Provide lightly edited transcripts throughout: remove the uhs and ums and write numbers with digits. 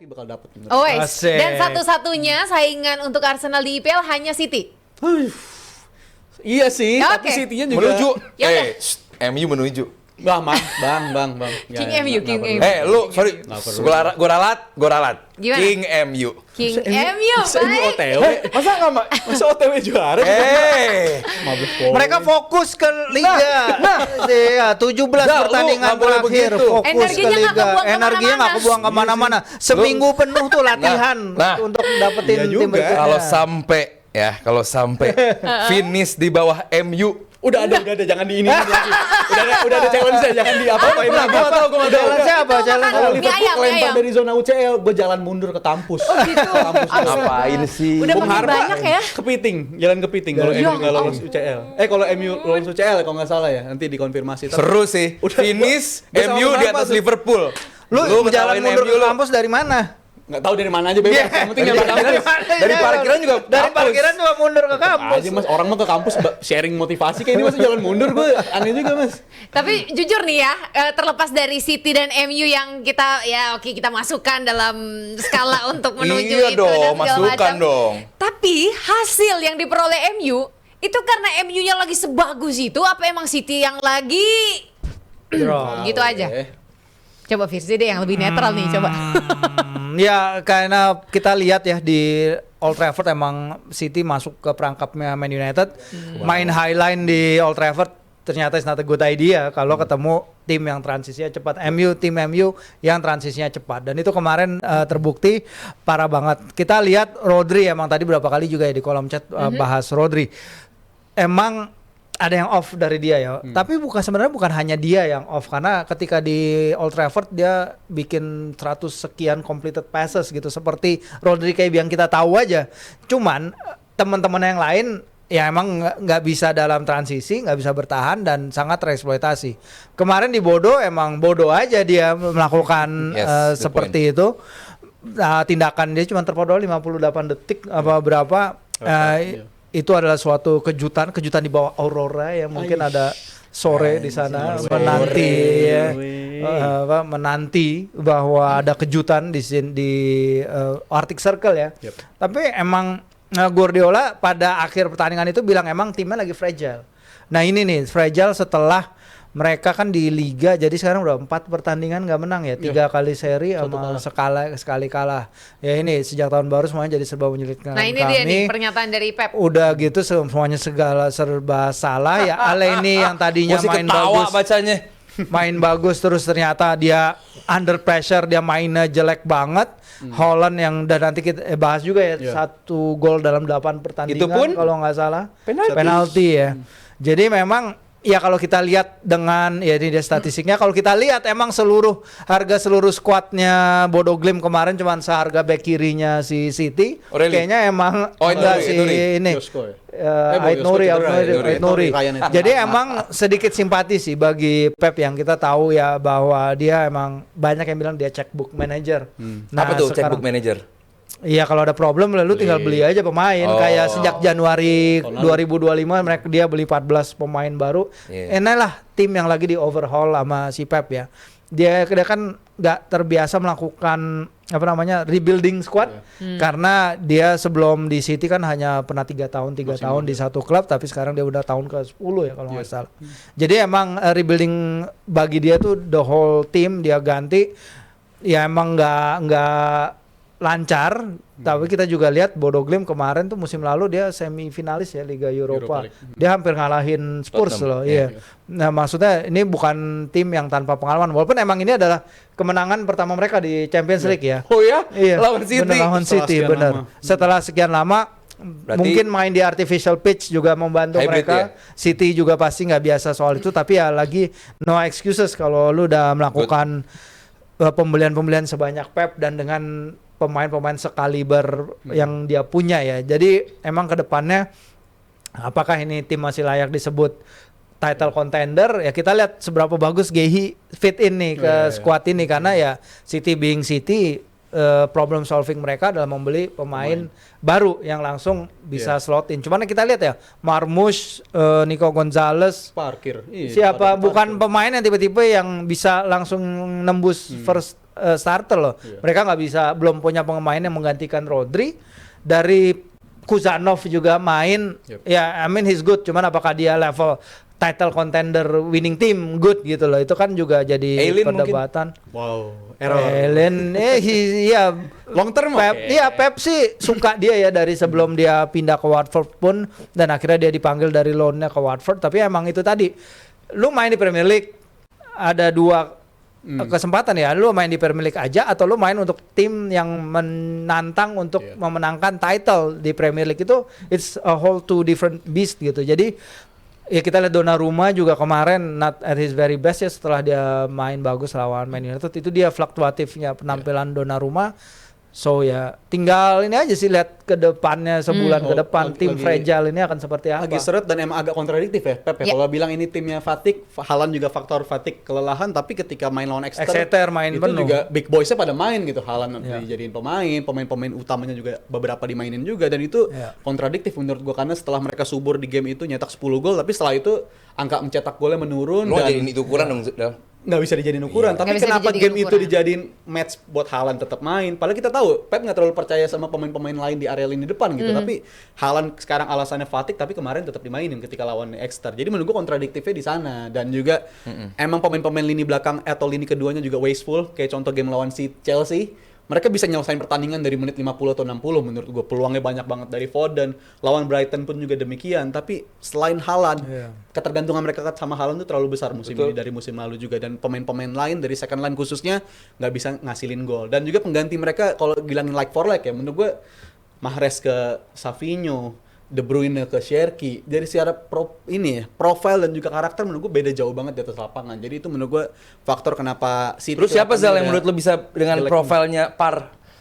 City bakal dapat. Oh, dan satu-satunya saingan untuk Arsenal di IPL hanya City. Iya sih, Ya, tapi oke. City-nya juga Menuju. Ya udah. MU menuju. Bang. King MU, King MU. Lu sorry. Gua ralat. Gimana? King MU. King MU, MU baik. OTW. Masa OTW juara? Mabuk pol. Mereka fokus ke Liga. Iya, 17 pertandingan nggak boleh terakhir begitu. fokus Energinya ke nggak Liga. kebuang Energinya nggak kebuang kemana-mana. Seminggu penuh tuh latihan Nah. untuk dapetin Iya tim juga. berikutnya. Kalau sampai finish di bawah MU. Udah ada jangan di ini lagi. Udah ada challenge-nya, jangan di apa-apain lagi. Gua nggak tahu. Challenge apa? Challenge Kalau apa? Mie Liverpool ayam, kelempar ayam. dari zona UCL, gue jalan mundur ke kampus. Gitu. Ngapain sih? Udah Bung makin Harpa, banyak ya. Kepiting, jalan kepiting kalau Ya MU nggak lolos ampun. UCL. Kalau MU lolos UCL kalau nggak salah ya, nanti dikonfirmasi. Seru sih. Udah. Finish Gua sama MU di Harpa atas tuh. Liverpool. Lu jalan ketawain mundur MU ke lu. kampus dari mana? Nggak tahu dari mana aja bebas. Yang penting nyampe kampus. Dari parkiran juga Dari kampus. parkiran juga mundur ke kampus. Aja mas, orang mau ke kampus sharing motivasi kayak ini masa jalan mundur, gue aneh juga mas. Tapi jujur nih ya, terlepas dari City dan MU yang kita masukkan dalam skala untuk menuju Iya itu dong, dan segala masukkan macam. dong. Tapi hasil yang diperoleh MU itu karena MU-nya lagi sebagus itu apa emang City yang lagi gitu aja. Coba Firzi deh yang lebih netral nih, coba. Ya karena kita lihat ya di Old Trafford emang City masuk ke perangkapnya Man United. Main highline di Old Trafford ternyata is not a good idea kalau ketemu tim yang transisinya cepat. Tim MU yang transisinya cepat. Dan itu kemarin terbukti parah banget. Kita lihat Rodri emang tadi berapa kali juga ya di kolom chat bahas Rodri. Emang ada yang off dari dia ya. Tapi sebenarnya bukan hanya dia yang off, karena ketika di Old Trafford dia bikin 100 sekian completed passes gitu seperti Rodri kayak yang kita tahu aja. Cuman teman-teman yang lain ya emang nggak bisa dalam transisi, nggak bisa bertahan dan sangat tereksploitasi. Kemarin di Bodo emang bodoh aja dia melakukan Yes, good seperti itu. Tindakan dia cuma terpodol 58 detik apa berapa. Itu adalah suatu kejutan di bawah aurora yang mungkin ada sore di sana menanti ya, menanti bahwa ada kejutan di Arctic Circle ya. Tapi emang Guardiola pada akhir pertandingan itu bilang emang timnya lagi fragile. Nah ini nih fragile setelah mereka kan di Liga, jadi sekarang udah 4 pertandingan nggak menang ya, 3 kali seri sama sekali kalah. Ya ini sejak tahun baru semuanya jadi serba menyulitkan Nah ini kami. dia nih pernyataan dari Pep. Udah gitu semuanya serba salah ya. Ale ini yang tadinya Gua sih main ketawa bagus, bacanya. main bagus terus ternyata dia under pressure dia mainnya jelek banget. Holland yang dan nanti kita bahas juga ya, 1 gol dalam 8 pertandingan Itu pun kalau nggak salah penalti ya. Jadi memang ya kalau kita lihat dengan ya ini dia statistiknya, kalau kita lihat emang harga seluruh skuadnya Bodo Glimt kemarin cuma seharga back kirinya si City. Really? Kayaknya emang enggak si ini Ait Nouri. Jadi emang sedikit simpati sih bagi Pep yang kita tahu ya bahwa dia emang banyak yang bilang dia checkbook manager. Nah, Apa tuh sekarang- checkbook manager? Iya kalau ada problem lalu tinggal beli aja pemain. Kayak sejak Januari 2025 dia beli 14 pemain baru. Inilah tim yang lagi di overhaul sama si Pep ya. Dia kan nggak terbiasa melakukan rebuilding squad karena dia sebelum di City kan hanya pernah 3 tahun di satu klub, tapi sekarang dia udah tahun ke-10 ya kalau nggak salah. Jadi emang rebuilding bagi dia tuh the whole team dia ganti. Ya emang nggak lancar, tapi kita juga lihat Bodo Glimt kemarin tuh musim lalu dia semifinalis ya Liga Europa. Dia hampir ngalahin Spurs loh, iya. Nah, maksudnya ini bukan tim yang tanpa pengalaman, walaupun emang ini adalah kemenangan pertama mereka di Champions League ya. Oh ya? Iya. Lawan City. Bener, lawan City, bener. Setelah sekian lama mungkin main di artificial pitch juga membantu Hybrid mereka. ya? City juga pasti nggak biasa soal itu, tapi ya lagi no excuses kalau lu udah melakukan pembelian sebanyak Pep dan dengan pemain-pemain sekaliber yang dia punya ya. Jadi emang ke depannya apakah ini tim masih layak disebut title contender? Ya kita lihat seberapa bagus Gehi fit in nih ke squad ini karena ya City being City problem solving mereka adalah membeli pemain baru yang langsung bisa slot in. Cuman kita lihat ya Marmoush, Nico Gonzalez, parkir. siapa bukan pemain yang tiba-tiba yang bisa langsung nembus first starter loh. Mereka nggak bisa, belum punya pemain yang menggantikan Rodri. Dari Kuzanov juga main, ya I mean he's good, cuman apakah dia level title contender winning team good gitu loh, itu kan juga jadi Alien perdebatan. Wow. Alien, ya Long term Pep, iya Pep sih suka dia ya dari sebelum dia pindah ke Watford pun, dan akhirnya dia dipanggil dari loan-nya ke Watford. Tapi emang itu tadi, lu main di Premier League ada dua kesempatan ya, lu main di Premier League aja atau lu main untuk tim yang menantang untuk memenangkan title di Premier League, itu it's a whole two different beast gitu. Jadi ya kita lihat Donnarumma juga kemarin not at his very best ya, setelah dia main bagus lawan Man United, itu dia fluktuatifnya penampilan Donnarumma. So ya tinggal ini aja sih, lihat ke depannya sebulan ke depan tim fragile ini akan seperti apa. Lagi seret dan emang agak kontradiktif ya Pep ya. Kalau bilang ini timnya fatigue, Haaland juga faktor fatigue, kelelahan, tapi ketika main lawan Exeter main itu penuh. juga big boysnya pada main gitu. Haaland dijadiin pemain utamanya juga beberapa dimainin juga, dan itu kontradiktif menurut gua, karena setelah mereka subur di game itu nyetak 10 gol, tapi setelah itu angka mencetak golnya menurun. Lo Dan jadiin itu ukuran dong, Dal. nggak bisa dijadiin ukuran. Tapi Nggak bisa kenapa dijadiin game itu ukuran. dijadiin match buat Haaland tetap main? Padahal kita tahu Pep nggak terlalu percaya sama pemain-pemain lain di area lini depan gitu. Tapi Haaland sekarang alasannya fatigue, tapi kemarin tetap dimainin ketika lawan Exeter. Jadi menurut gua kontradiktifnya di sana. Dan juga emang pemain-pemain lini belakang atau lini keduanya juga wasteful. Kayak contoh game lawan si Chelsea. Mereka bisa nyelesain pertandingan dari menit 50 atau 60 menurut gue. Peluangnya banyak banget dari Foden. Lawan Brighton pun juga demikian. Tapi selain Haaland, ketergantungan mereka sama Haaland itu terlalu besar musim ini dari musim lalu juga. Dan pemain-pemain lain dari second line khususnya nggak bisa ngasilin gol. Dan juga pengganti mereka kalau bilangin like for like ya, menurut gue Mahrez ke Savinho, De Bruyne ke Cherki. Dari secara profile dan juga karakter menurut gue beda jauh banget di atas lapangan. Jadi itu menurut gue faktor kenapa City. Terus siapa Zal yang ada- menurut lo bisa dengan jelek. profilnya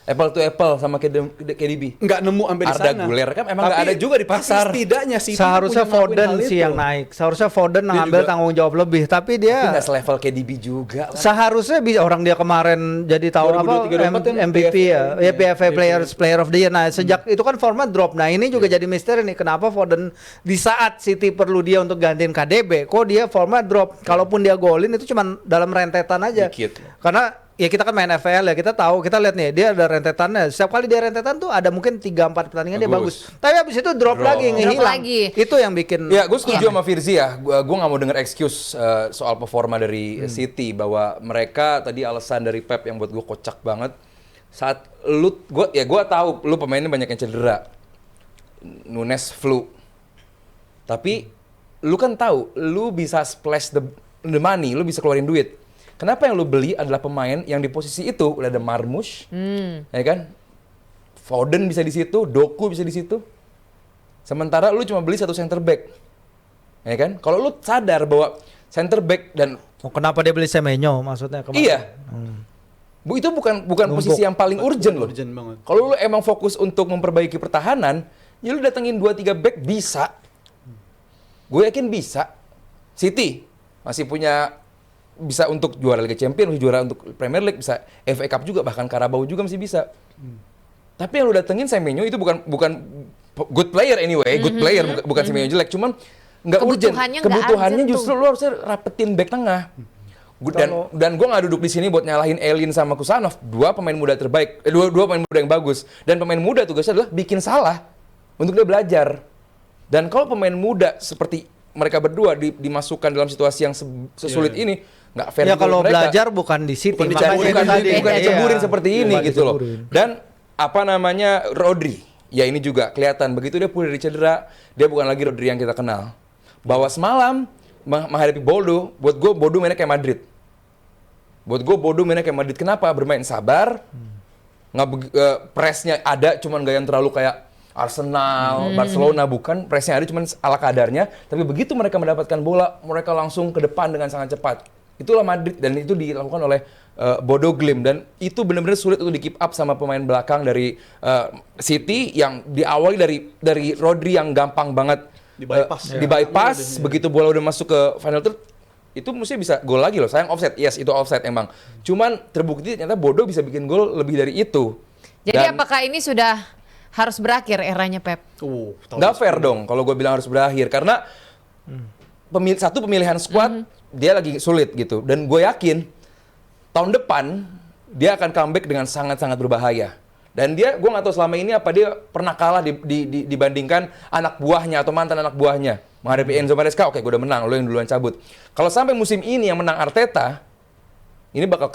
apple to apple sama KDB? nggak nemu sampai di Arda sana. Güler kan emang Tapi- nggak ada juga di pasar. tapi setidaknya sih Seharusnya Foden sih yang naik. Seharusnya Foden ngambil juga- tanggung jawab lebih, tapi Tapi dia nggak selevel KDB juga. Kan? seharusnya bisa, orang dia kemarin jadi tahun 2023 kan MVP ya, PFA, PFA Player of the Year. Nah, sejak itu kan format drop. Nah, ini juga jadi misteri nih, kenapa Foden di saat City perlu dia untuk gantiin KDB, kok dia format drop. Kalaupun dia golin itu cuma dalam rentetan aja. Dikit. Karena ya kita kan main FPL ya, kita tahu, kita lihat nih dia ada rentetannya. Setiap kali dia rentetan tuh ada mungkin 3-4 pertandingan dia bagus. Tapi habis itu drop lagi, Drop ngehilang. lagi. Itu yang bikin Ya, gue setuju sama Firzi ya. Gue nggak mau denger excuse soal performa dari City, bahwa mereka tadi alasan dari Pep yang buat gue kocak banget. Saat gue tahu lu pemainnya banyak yang cedera, Nunes flu. Tapi lu kan tahu, lu bisa splash the money, lu bisa keluarin duit. Kenapa yang lu beli adalah pemain yang di posisi itu udah ada Marmush, ya kan? Foden bisa di situ, Doku bisa di situ. Sementara lu cuma beli satu center back, ya kan? Kalau lu sadar bahwa center back dan kenapa dia beli Semenyo maksudnya kemarin? iya, Bu, itu bukan posisi yang paling urgent loh. Urgent banget. Kalau lu emang fokus untuk memperbaiki pertahanan, ya lu datengin 2-3 back bisa. Gue yakin bisa. City masih bisa untuk juara Liga Champions, juara untuk Premier League, bisa FA Cup juga, bahkan Carabao juga masih bisa. Tapi yang lu datengin Semenyo itu bukan good player anyway, good player, bukan Semenyo jelek, cuman nggak urgent. Kebutuhannya nggak Justru urgent lu harusnya rapetin back tengah. Dan gue nggak duduk di sini buat nyalahin Elin sama Kusanov, dua pemain muda terbaik, dua pemain muda yang bagus. Dan pemain muda tugasnya adalah bikin salah untuk dia belajar. Dan kalau pemain muda seperti mereka berdua dimasukkan dalam situasi yang sesulit ini, nggak fair. Ya juga kalau mereka. belajar bukan di City, Bukan makanya diceburin, itu tadi. bukan Iya. diceburin seperti ini Bukan gitu loh. diceburin. Dan apa namanya, Rodri, ya ini juga kelihatan begitu dia pulih dari cedera, dia bukan lagi Rodri yang kita kenal. Bahwa semalam menghadapi Bodo, buat gue Bodo mainnya kayak Madrid. Kenapa? Bermain sabar, pressnya ada, cuman gak yang terlalu kayak Arsenal, Barcelona, bukan. Pressnya ada cuman ala kadarnya, tapi begitu mereka mendapatkan bola, mereka langsung ke depan dengan sangat cepat. Itulah Madrid, dan itu dilakukan oleh Bodo Glimt, dan itu benar-benar sulit untuk di keep up sama pemain belakang dari City yang diawali dari Rodri yang gampang banget Di bypass. di bypass. Begitu bola udah masuk ke final third, itu mesti bisa gol lagi loh. Sayang offside, yes itu offside emang. Cuman terbukti ternyata Bodo bisa bikin gol lebih dari itu. Jadi apakah ini sudah harus berakhir eranya Pep? Nggak fair dong kalau gue bilang harus berakhir, karena pemilihan squad dia lagi sulit gitu, dan gue yakin tahun depan dia akan comeback dengan sangat-sangat berbahaya. Dan dia, gue nggak tahu selama ini apa dia pernah kalah dibandingkan anak buahnya atau mantan anak buahnya. Menghadapi Enzo Maresca, oke gue udah menang, lo yang duluan cabut. Kalau sampai musim ini yang menang Arteta, ini bakal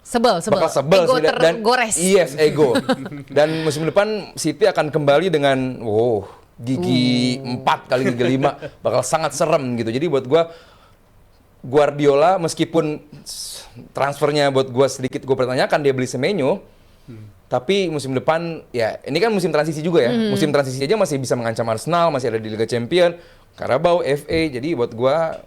Sebel. bakal sebel Ego sih. tergores. Yes, ego. Dan musim depan City akan kembali dengan gigi 4 kali gigi 5, bakal sangat serem gitu. Jadi buat gua Guardiola meskipun transfernya buat gua sedikit gue pertanyakan, dia beli Semenyo, tapi musim depan ya ini kan musim transisi juga ya. Musim transisi aja masih bisa mengancam Arsenal, masih ada di Liga Champions, Carabao, FA. Jadi buat gua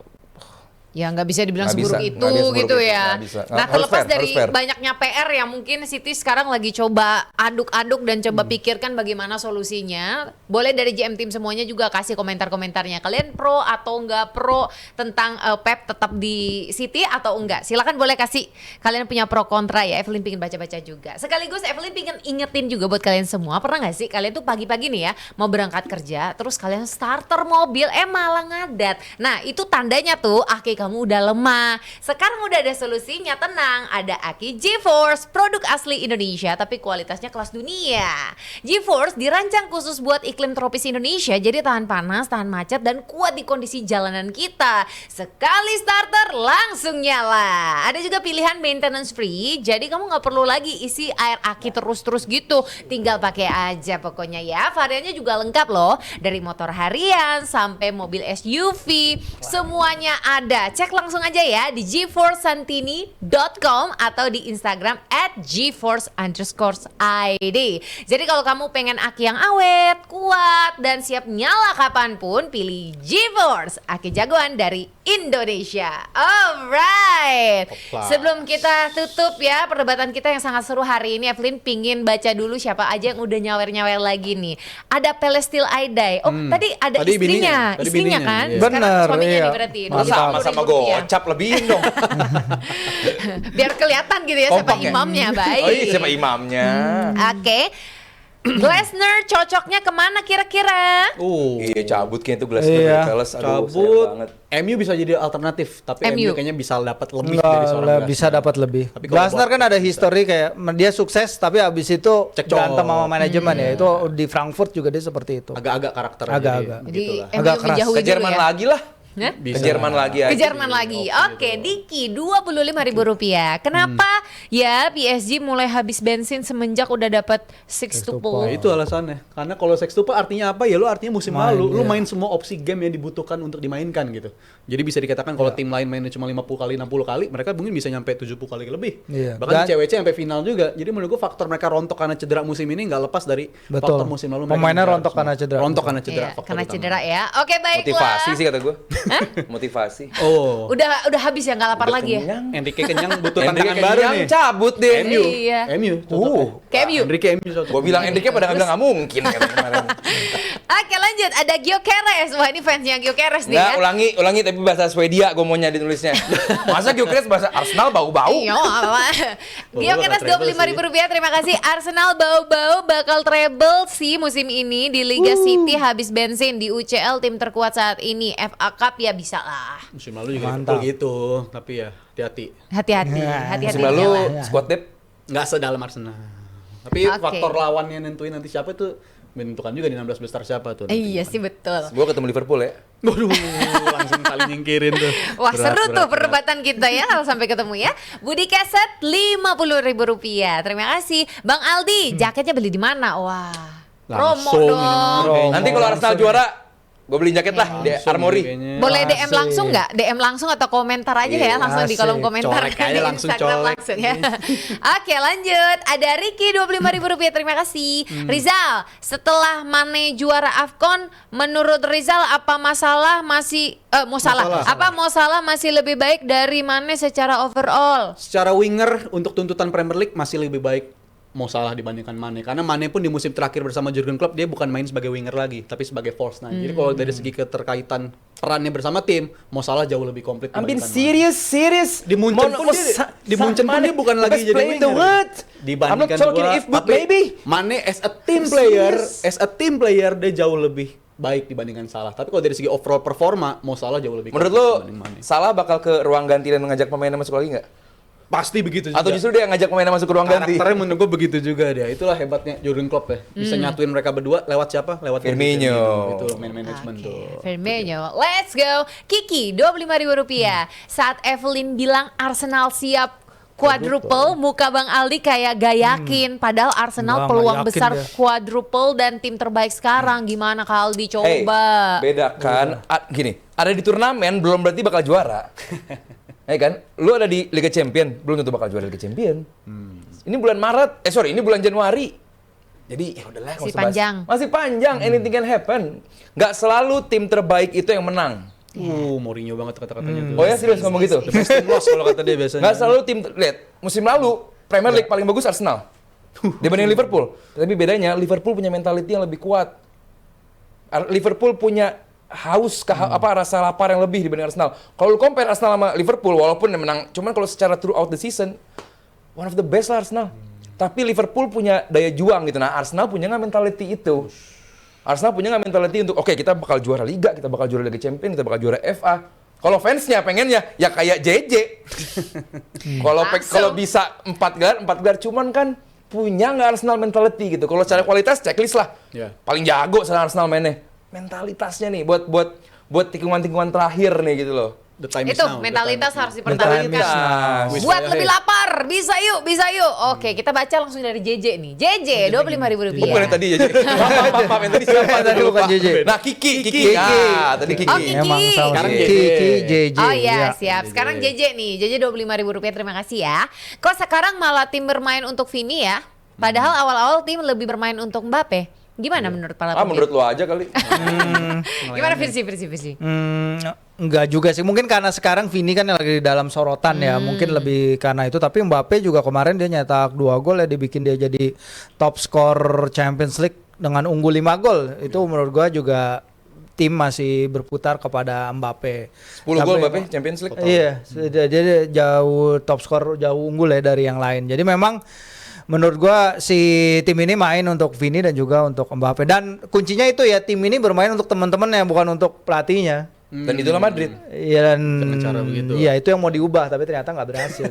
Ya nggak bisa dibilang Nggak seburuk bisa, itu nggak bisa seburuk gitu itu, ya. nggak bisa. Nah Harus terlepas fair, dari harus fair. banyaknya PR yang mungkin City sekarang lagi coba aduk-aduk dan coba pikirkan bagaimana solusinya. Boleh dari GM tim semuanya juga kasih komentar-komentarnya. Kalian pro atau nggak pro tentang Pep tetap di City atau enggak? Silakan boleh kasih kalian punya pro kontra ya. Evelyn pingin baca-baca juga. Sekaligus Evelyn pingin ingetin juga buat kalian semua. Pernah nggak sih kalian tuh pagi-pagi nih ya mau berangkat kerja, terus kalian starter mobil malah ngadat. Nah itu tandanya tuh aki kamu udah lemah. Sekarang udah ada solusinya, tenang. Ada Aki GeForce, produk asli Indonesia tapi kualitasnya kelas dunia. GeForce dirancang khusus buat iklim tropis Indonesia, jadi tahan panas, tahan macet, dan kuat di kondisi jalanan kita. Sekali starter langsung nyala. Ada juga pilihan maintenance free, jadi kamu nggak perlu lagi isi air aki terus-terus gitu. Tinggal pakai aja pokoknya ya. Variannya juga lengkap loh, dari motor harian sampai mobil SUV, semuanya ada. Cek langsung aja ya di geforcesantini.com atau di Instagram @geforce_id. Jadi kalau kamu pengen aki yang awet, kuat, dan siap nyala kapanpun, pilih GeForce, aki jagoan dari Indonesia. Alright. Sebelum kita tutup ya perdebatan kita yang sangat seru hari ini, Evelyn pingin baca dulu siapa aja yang udah nyawer-nyawer lagi nih. Ada Pelestil Aidai. Oh tadi ada Tadi istrinya, bininya, tadi istrinya bininya, kan? iya. Sekarang Bener, suaminya iya. nih berarti. sama gocap lebihin dong. Biar kelihatan gitu ya siapa Kompak ya? imamnya. Baik. Oh iya, siapa imamnya? Oke. Glasner cocoknya kemana kira-kira? Iya, cabut kayaknya itu Glasgow Iya, dari Palace. Aduh, sayang Cabut. banget. MU bisa jadi alternatif, tapi MU. MU kayaknya bisa dapat lebih dari seorang Nggak Glasner. bisa dapat lebih. Tapi kalau Glasner buat- kan ada history kayak dia sukses tapi habis itu Cekcok. berantem sama manajemen ya. Itu di Frankfurt juga dia seperti itu. Agak-agak karakter Agak-agak. Jadi gitulah. MU Agak keras. menjauhi Ke dulu Jerman ya. lagi lah. Hah? Ke Jerman lagi aja. Ke Jerman lagi. Oke, Diki Rp25.000. Kenapa ya PSG mulai habis bensin semenjak udah dapat Nah, sextuple? itu alasannya. Karena kalau sextuple artinya apa? Ya lu artinya musim Main, lalu lu iya. main semua opsi game yang dibutuhkan untuk dimainkan gitu. Jadi bisa dikatakan kalau tim lain mainnya cuma 50 kali, 60 kali, mereka mungkin bisa nyampe 70 kali lebih. Iya. Bahkan Dan- CWC sampai final juga. Jadi menurut gua faktor mereka rontok karena cedera musim ini nggak lepas dari faktor Betul. musim lalu. mereka Pemainnya ngejar rontok semua. karena cedera. Rontok karena cedera. Iya, faktor karena utama. cedera ya. Oke, baiklah. Motivasi sih kata gue. Motivasi. Oh. Udah habis ya, nggak lapar Udah lagi ya? kenyang. Enrique kenyang butuh Enrique tantangan baru kenyang, nih. cabut deh. MU. Iya. MU. cocok. Ke MU? Enrique MU cocok. Gue bilang Enrique pada nggak bilang nggak mungkin katanya kemarin. Oke, lanjut. Ada Gyökeres. Wah, ini fansnya Gyökeres nih Nggak, ya. ulangi tapi bahasa Swedia gue maunya ditulisnya. Masa Gyökeres bahasa Arsenal bau-bau? Iya, apa? Gyökeres bakal treble Rp25.000. Terima kasih. Arsenal bau-bau bakal treble sih musim ini di Liga City habis bensin di UCL tim terkuat saat ini. FA Cup ya bisa lah. Musim lalu juga Mantap. Liverpool gitu, tapi ya hati-hati. Hati-hati, Ya, hati-hati Musim lalu jalan. squad depth Nggak sedalam Arsenal. Tapi Oke. faktor lawannya nentuin nanti siapa itu menentukan juga di 16 besar siapa tuh. nanti. Iya sih betul. gue ketemu Liverpool ya. Waduh, langsung saling nyingkirin tuh. Wah Berat, seru berat, tuh berat. perdebatan kita ya kalau sampai ketemu ya. Budi Keset Rp50.000. Terima kasih. Bang Aldi, jaketnya beli di mana? Wah. Promo Langsung, dong. kayaknya. Nanti kalau Arsenal juara, gue beliin jaket lah di Langsung Armory. kayaknya. Boleh DM Asik. langsung nggak? DM langsung atau komentar aja ya langsung di kolom Asik. komentar Colek aja di langsung, Instagram colek. langsung ya. Oke lanjut. Ada Ricky Rp25.000. Terima kasih. Rizal, setelah Mane juara AFCON, menurut Rizal apa masalah masih Mo Salah masih lebih baik dari Mane secara overall? Secara winger untuk tuntutan Premier League masih lebih baik Mo Salah dibandingkan Mane, karena Mane pun di musim terakhir bersama Jurgen Klopp dia bukan main sebagai winger lagi tapi sebagai false nine. Jadi kalau dari segi keterkaitan perannya bersama tim, Mo Salah jauh lebih komplit Ambil dibandingkan Mane. serius. Di Munchen pun dia bukan lagi jadi winger. Dibandingkan I'm not talking gua, if but tapi baby. Mane as a team player dia jauh lebih baik dibandingkan Salah. Tapi kalau dari segi overall performa, Mo Salah jauh lebih Menurut komplit lo, dibanding Mane. Salah bakal ke ruang ganti dan mengajak pemainnya masuk lagi nggak? Pasti begitu juga. Atau justru dia ngajak pemainnya masuk ke ruang ganti? Karakternya menurut gue begitu juga dia. Itulah hebatnya Jurgen Klopp ya. Bisa nyatuin mereka berdua lewat siapa? Lewat Firmino. Itu main management tuh. Firmino, let's go. Kiki, Rp25.000. Saat Evelyn bilang Arsenal siap quadruple, muka Bang Aldi kayak gak yakin. Padahal Arsenal Gua nggak peluang yakin besar dia. quadruple dan tim terbaik sekarang. Gimana Kak Aldi? Coba. Beda kan? Gini, ada di turnamen belum berarti bakal juara. Ya kan? Lu ada di Liga Champion, belum tentu bakal juara Liga Champion. Ini bulan Maret, ini bulan Januari. Jadi ya udahlah, Masih nggak usah bahas. panjang. Masih panjang, anything can happen. Nggak selalu tim terbaik itu yang menang. Mourinho banget kata-katanya tuh. Oh ya serius ngomong gitu? The best team loss kalau kata dia biasanya. Nggak selalu tim, lihat musim lalu Premier League paling bagus Arsenal dibanding Liverpool. Tapi bedanya Liverpool punya mentality yang lebih kuat. Liverpool punya haus rasa lapar yang lebih dibanding Arsenal. Kalau lu compare Arsenal sama Liverpool, walaupun dia menang, cuman kalau secara throughout the season, one of the best lah Arsenal. Tapi Liverpool punya daya juang gitu. Nah Arsenal punya nggak mentality itu? Arsenal punya nggak mentality untuk oke, kita bakal juara Liga, kita bakal juara Liga Champions, kita bakal juara FA. Kalau fansnya pengennya ya kayak JJ. Kalau bisa 4 gelar, cuman kan punya nggak Arsenal mentality gitu. Kalau secara kualitas checklist lah. Yeah. Paling jago sekarang Arsenal mainnya. Mentalitasnya nih buat tikungan-tikungan terakhir nih gitu loh. The time is Itu now. mentalitas harus Mentalitas. dipertahankan. Wish Buat for lebih your lapar, bisa yuk. Oke, kita baca langsung dari JJ nih. JJ, Rp25.000. Bukan yang tadi JJ. Maaf, yang tadi siapa? Tadi bukan JJ. Nah, Kiki. Ah, tadi Kiki. Oh, Kiki. Emang sama Sekarang si JJ. JJ. Oh iya, ya. siap. Sekarang JJ nih. JJ Rp25.000, terima kasih ya. Kok sekarang malah tim bermain untuk Vini ya? Padahal awal-awal tim lebih bermain untuk Mbappe. Gimana menurut para pemain? Menurut lo aja kali. Gimana versi? Enggak juga sih. Mungkin karena sekarang Vini kan lagi di dalam sorotan ya. Mungkin lebih karena itu. Tapi Mbappe juga kemarin dia nyetak 2 gol ya. Dia bikin dia jadi top skor Champions League dengan unggul 5 gol. Itu menurut gua juga tim masih berputar kepada Mbappe. 10 gol Tapi- Mbappe Champions League. Iya, dia jauh top skor jauh unggul ya dari yang lain. Jadi memang menurut gua si tim ini main untuk Vini dan juga untuk Mbappe. Dan kuncinya itu ya, tim ini bermain untuk teman-temannya bukan untuk pelatihnya. Dan itulah Madrid. Iya, dan Dengan cara begitu. iya itu yang mau diubah tapi ternyata nggak berhasil.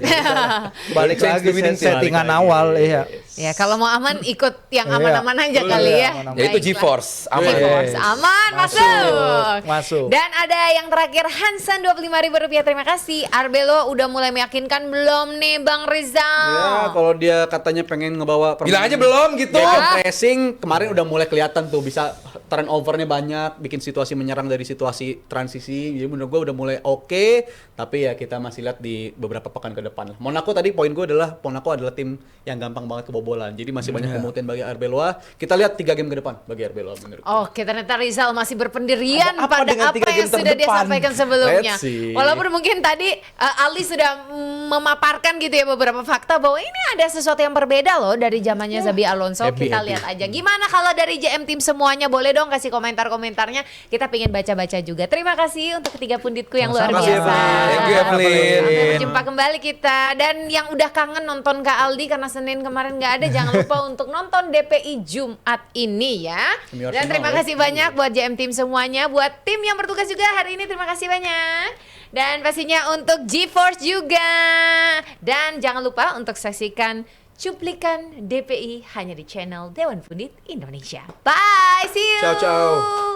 Balik Change lagi the winning team. settingan Balik lagi. awal iya. Ya kalau mau aman ikut yang Iya. aman-aman aja Betul, kali ya. aman-aman. Ya itu Baiklah. GeForce, aman. GeForce, Yes. aman, masuk. Masuk. Dan ada yang terakhir Hansan Rp25.000, terima kasih. Arbelo udah mulai meyakinkan belum nih Bang Rizal? Ya, kalau dia katanya pengen ngebawa Bilang aja belum gitu. Dia pressing kemarin udah mulai kelihatan tuh, bisa turnovernya banyak, bikin situasi menyerang dari situasi transisi. Jadi menurut gue udah mulai oke, tapi ya kita masih lihat di beberapa pekan ke depan. Monaco tadi poin gue adalah Monaco adalah tim yang gampang banget kebobolan. Jadi masih banyak kemungkinan bagi Arbeloa. Kita lihat 3 game ke depan bagi Arbeloa menurut gue. Oke, ternyata Rizal masih berpendirian Ada apa pada dengan apa 3 yang game sudah dia terdepan? sampaikan sebelumnya. Let's see. Walaupun mungkin tadi Ali sudah memaparkan gitu ya beberapa fakta bahwa ini ada sesuatu yang berbeda loh dari zamannya Xabi Alonso. Happy, Kita happy. lihat aja. Gimana kalau dari JM tim semuanya, boleh dong kasih komentar-komentarnya. Kita pengen baca-baca juga. Terima kasih untuk ketiga punditku yang luar Sama-sama, biasa. Thank you, Evelyn. Sampai berjumpa kembali kita. Dan yang udah kangen nonton Kak Aldi karena Senin kemarin nggak ada, jangan lupa untuk nonton DPI Jumat ini ya. Demi Dan Arsenal, terima ya. kasih banyak buat JM tim semuanya, buat tim yang bertugas juga hari ini, terima kasih banyak. Dan pastinya untuk GeForce juga. Dan jangan lupa untuk saksikan cuplikan DPI hanya di channel Dewan Pundit Indonesia. Bye, see you. Ciao, ciao.